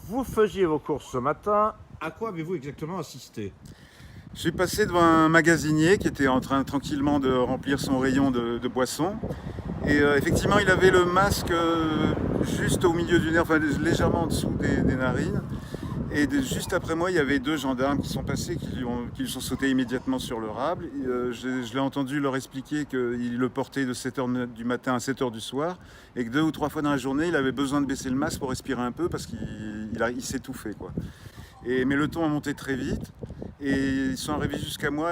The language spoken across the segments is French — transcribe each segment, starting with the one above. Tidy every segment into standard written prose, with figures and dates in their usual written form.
Vous faisiez vos courses ce matin. À quoi avez-vous exactement assisté? Je suis passé devant un magasinier qui était en train tranquillement de remplir son rayon de boissons. Et effectivement, il avait le masque juste au milieu du nez, enfin légèrement en dessous des narines. Et juste après moi, il y avait deux gendarmes qui sont passés, qui lui sont sautés immédiatement sur le rable. Et, je l'ai entendu leur expliquer qu'il le portait de 7h du matin à 7h du soir et que 2 ou 3 fois dans la journée, il avait besoin de baisser le masque pour respirer un peu parce qu'il s'étouffait, quoi. Mais le ton a monté très vite et ils sont arrivés jusqu'à moi.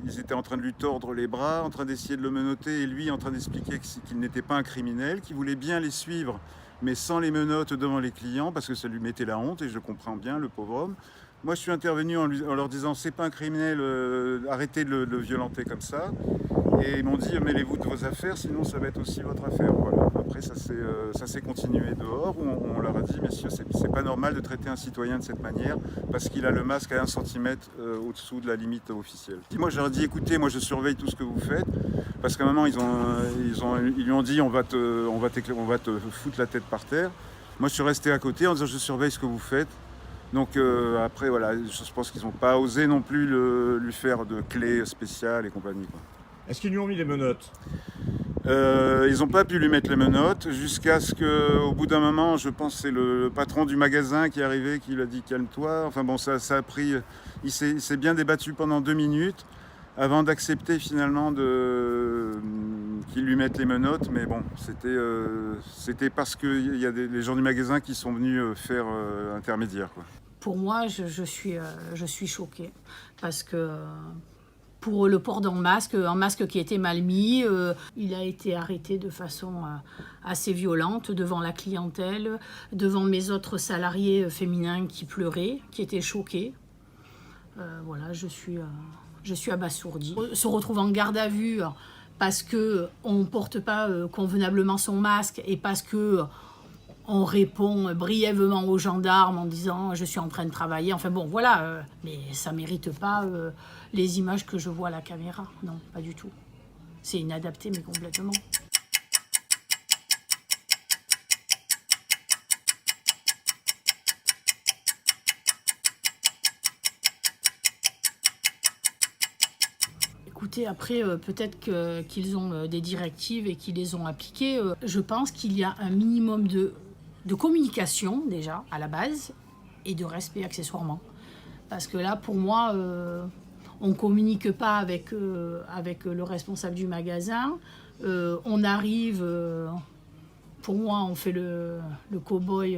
Ils étaient en train de lui tordre les bras, en train d'essayer de le menotter et lui en train d'expliquer qu'il n'était pas un criminel, qu'il voulait bien les suivre mais sans les menottes devant les clients parce que ça lui mettait la honte et je le comprends bien, le pauvre homme. Moi je suis intervenu en leur disant c'est pas un criminel, arrêtez de le violenter comme ça. Et ils m'ont dit mêlez-vous de vos affaires, sinon ça va être aussi votre affaire. Voilà. Après ça s'est continué dehors où on leur a dit messieurs c'est pas normal de traiter un citoyen de cette manière parce qu'il a le masque à 1 centimètre au-dessous de la limite officielle. Moi je leur ai dit écoutez, moi je surveille tout ce que vous faites parce qu'à un moment ils lui ont dit on va te foutre la tête par terre. Moi je suis resté à côté en disant je surveille ce que vous faites. Donc après voilà, je pense qu'ils n'ont pas osé non plus lui faire de clés spéciales et compagnie, quoi. Est-ce qu'ils lui ont mis les menottes? Ils n'ont pas pu lui mettre les menottes jusqu'à ce qu'au bout d'un moment, je pense que c'est le patron du magasin qui est arrivé, qui lui a dit calme-toi. Enfin bon, ça a pris. Il s'est bien débattu pendant 2 minutes avant d'accepter finalement qu'il lui mette les menottes. Mais bon, c'était parce qu'il y a les gens du magasin qui sont venus faire intermédiaire, quoi. Pour moi, je suis choquée parce que pour le port d'un masque, un masque qui était mal mis, il a été arrêté de façon assez violente devant la clientèle, devant mes autres salariés féminins qui pleuraient, qui étaient choqués. Voilà, je suis abasourdie. Se retrouve en garde à vue parce qu'on ne porte pas convenablement son masque et parce que on répond brièvement aux gendarmes en disant « je suis en train de travailler ». Enfin bon, voilà, mais ça ne mérite pas les images que je vois à la caméra. Non, pas du tout. C'est inadapté, mais complètement. Écoutez, après, peut-être qu'ils ont des directives et qu'ils les ont appliquées. Je pense qu'il y a un minimum de communication déjà à la base et de respect accessoirement. Parce que là, pour moi, on ne communique pas avec le responsable du magasin. On arrive, pour moi, on fait le cow-boy,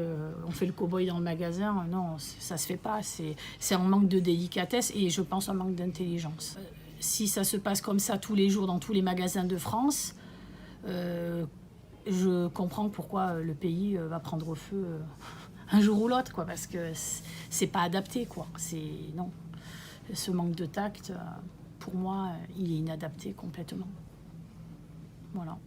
dans le magasin. Non, ça ne se fait pas. C'est un manque de délicatesse et je pense un manque d'intelligence. Si ça se passe comme ça tous les jours dans tous les magasins de France, je comprends pourquoi le pays va prendre feu un jour ou l'autre, quoi, parce que c'est pas adapté, quoi. Non. Ce manque de tact, pour moi, il est inadapté complètement. Voilà.